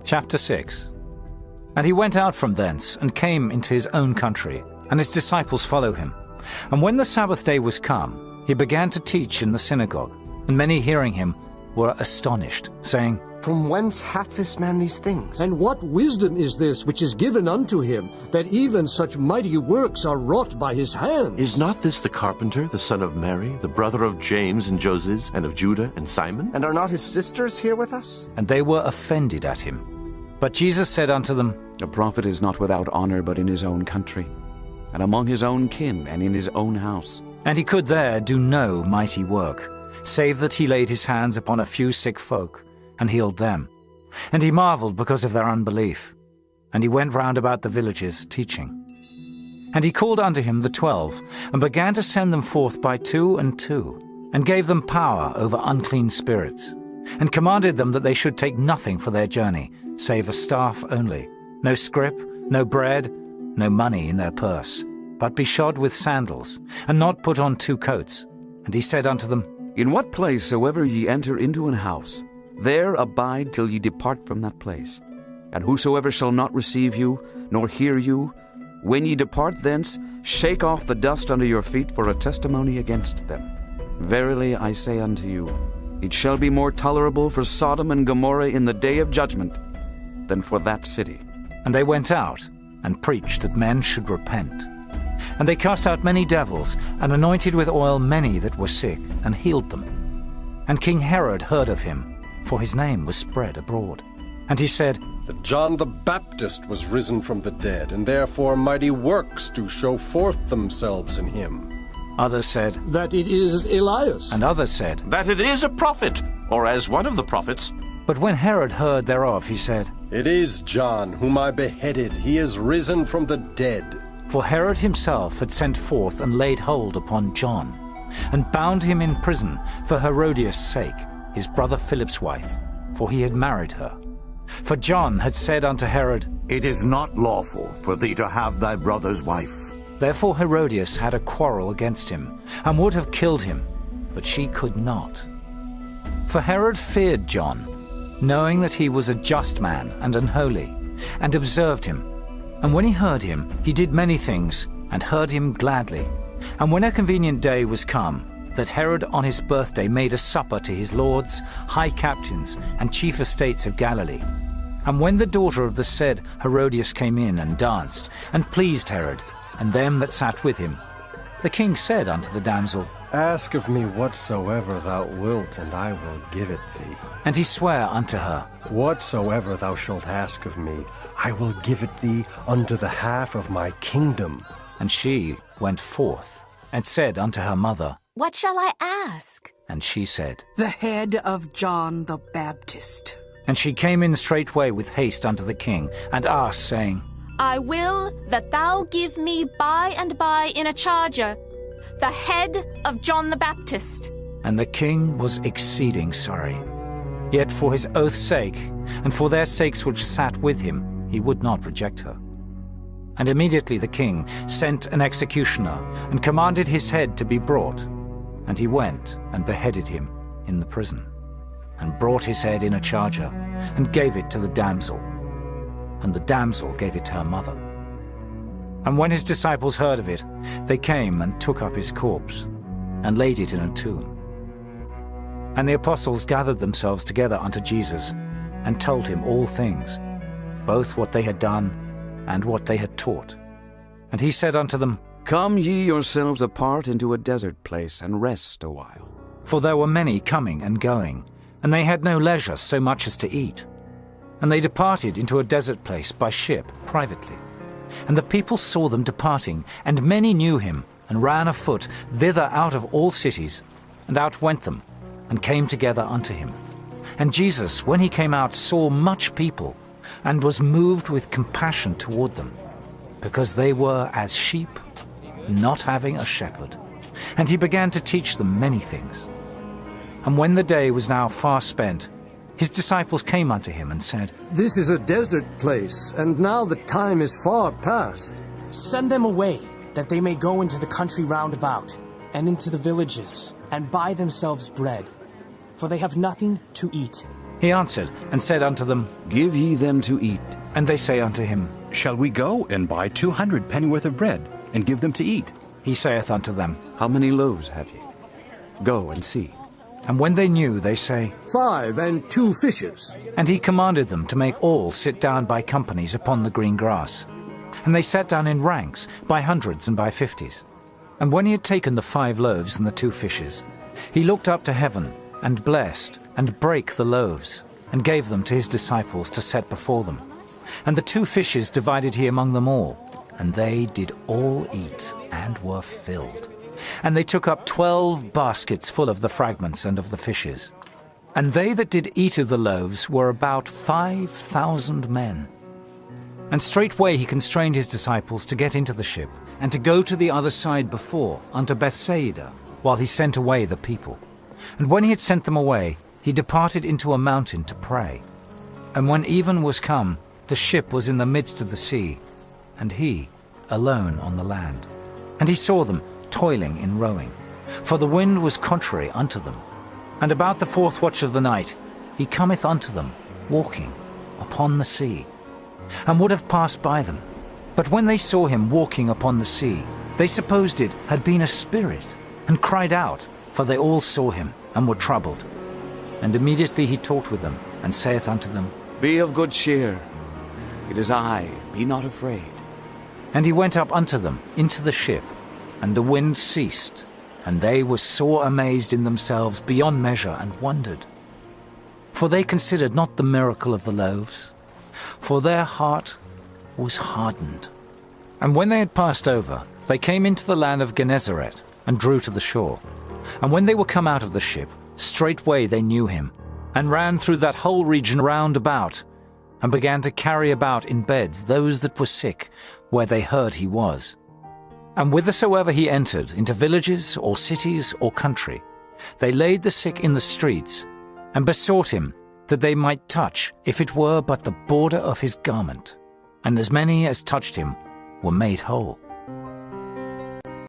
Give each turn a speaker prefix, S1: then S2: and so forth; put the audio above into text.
S1: Chapter 6. And he went out from thence, and came into his own country, and his disciples follow him. And when the Sabbath day was come, he began to teach in the synagogue. And many hearing him were astonished, saying,
S2: From whence hath this man these things?
S3: And what wisdom is this which is given unto him, that even such mighty works are wrought by his hands?
S4: Is not this the carpenter, the son of Mary, the brother of James and Joses, and of Judah and Simon?
S2: And are not his sisters here with us?
S1: And they were offended at him. But Jesus said unto them,
S5: A prophet is not without honor but in his own country, and among his own kin, and in his own house.
S1: And he could there do no mighty work, save that he laid his hands upon a few sick folk, and healed them. And he marveled because of their unbelief. And he went round about the villages, teaching. And he called unto him the 12, and began to send them forth by 2 and 2, and gave them power over unclean spirits, and commanded them that they should take nothing for their journey, save a staff only, no scrip, no bread, no money in their purse, but be shod with sandals, and not put on 2 coats. And he said unto them,
S5: In what place soever ye enter into an house, there abide till ye depart from that place. And whosoever shall not receive you, nor hear you, when ye depart thence, shake off the dust under your feet for a testimony against them. Verily I say unto you, it shall be more tolerable for Sodom and Gomorrah in the day of judgment than for that city.
S1: And they went out, and preached that men should repent. And they cast out many devils, and anointed with oil many that were sick, and healed them. And King Herod heard of him, for his name was spread abroad. And he said,
S6: That John the Baptist was risen from the dead, and therefore mighty works do show forth themselves in him.
S1: Others said,
S3: That it is Elias.
S1: And others said,
S4: That it is a prophet, or as one of the prophets.
S1: But when Herod heard thereof, he said,
S6: It is John, whom I beheaded. He is risen from the dead.
S1: For Herod himself had sent forth and laid hold upon John, and bound him in prison for Herodias' sake, his brother Philip's wife, for he had married her. For John had said unto Herod,
S7: It is not lawful for thee to have thy brother's wife.
S1: Therefore Herodias had a quarrel against him, and would have killed him, but she could not. For Herod feared John, knowing that he was a just man and unholy, and observed him. And when he heard him, he did many things, and heard him gladly. And when a convenient day was come, that Herod on his birthday made a supper to his lords, high captains, and chief estates of Galilee. And when the daughter of the said Herodias came in and danced, and pleased Herod, and them that sat with him, the king said unto the damsel,
S6: Ask of me whatsoever thou wilt, and I will give it thee.
S1: And he sware unto her,
S6: Whatsoever thou shalt ask of me, I will give it thee unto the half of my kingdom.
S1: And she went forth, and said unto her mother,
S8: What shall I ask?
S1: And she said,
S9: The head of John the Baptist.
S1: And she came in straightway with haste unto the king, and asked, saying,
S8: I will that thou give me by and by in a charger the head of John the Baptist.
S1: And the king was exceeding sorry. Yet for his oath's sake, and for their sakes which sat with him, he would not reject her. And immediately the king sent an executioner, and commanded his head to be brought. And he went and beheaded him in the prison, and brought his head in a charger, and gave it to the damsel. And the damsel gave it to her mother. And when his disciples heard of it, they came and took up his corpse, and laid it in a tomb. And the apostles gathered themselves together unto Jesus, and told him all things, both what they had done, and what they had taught. And he said unto them,
S5: Come ye yourselves apart into a desert place, and rest a while.
S1: For there were many coming and going, and they had no leisure so much as to eat. And they departed into a desert place by ship privately. And the people saw them departing, and many knew him, and ran afoot thither out of all cities, and outwent them, and came together unto him. And Jesus, when he came out, saw much people, and was moved with compassion toward them, because they were as sheep, not having a shepherd. And he began to teach them many things. And when the day was now far spent, his disciples came unto him and said,
S3: This is a desert place, and now the time is far past.
S10: Send them away, that they may go into the country round about, and into the villages, and buy themselves bread. For they have nothing to eat.
S1: He answered and said unto them,
S5: Give ye them to eat.
S1: And they say unto him,
S11: Shall we go and buy 200 pennyworth of bread, and give them to eat?
S1: He saith unto them,
S5: How many loaves have ye? Go and see.
S1: And when they knew, they say,
S3: 5 and 2 fishes.
S1: And he commanded them to make all sit down by companies upon the green grass. And they sat down in ranks, by hundreds and by 50s. And when he had taken the 5 loaves and the 2 fishes, he looked up to heaven, and blessed, and brake the loaves, and gave them to his disciples to set before them. And the 2 fishes divided he among them all, and they did all eat, and were filled. And they took up 12 baskets full of the fragments and of the fishes. And they that did eat of the loaves were about 5,000 men. And straightway he constrained his disciples to get into the ship, and to go to the other side before, unto Bethsaida, while he sent away the people. And when he had sent them away, he departed into a mountain to pray. And when even was come, the ship was in the midst of the sea, and he alone on the land. And he saw them toiling in rowing, for the wind was contrary unto them. And about the 4th watch of the night he cometh unto them, walking upon the sea, and would have passed by them. But when they saw him walking upon the sea, they supposed it had been a spirit, and cried out, for they all saw him, and were troubled. And immediately he talked with them, and saith unto them,
S5: Be of good cheer. It is I, be not afraid.
S1: And he went up unto them into the ship, and the wind ceased, and they were sore amazed in themselves beyond measure, and wondered. For they considered not the miracle of the loaves, for their heart was hardened. And when they had passed over, they came into the land of Gennesaret, and drew to the shore. And when they were come out of the ship, straightway they knew him, and ran through that whole region round about, and began to carry about in beds those that were sick, where they heard he was. And whithersoever he entered, into villages, or cities, or country, they laid the sick in the streets, and besought him that they might touch, if it were but the border of his garment. And as many as touched him were made whole.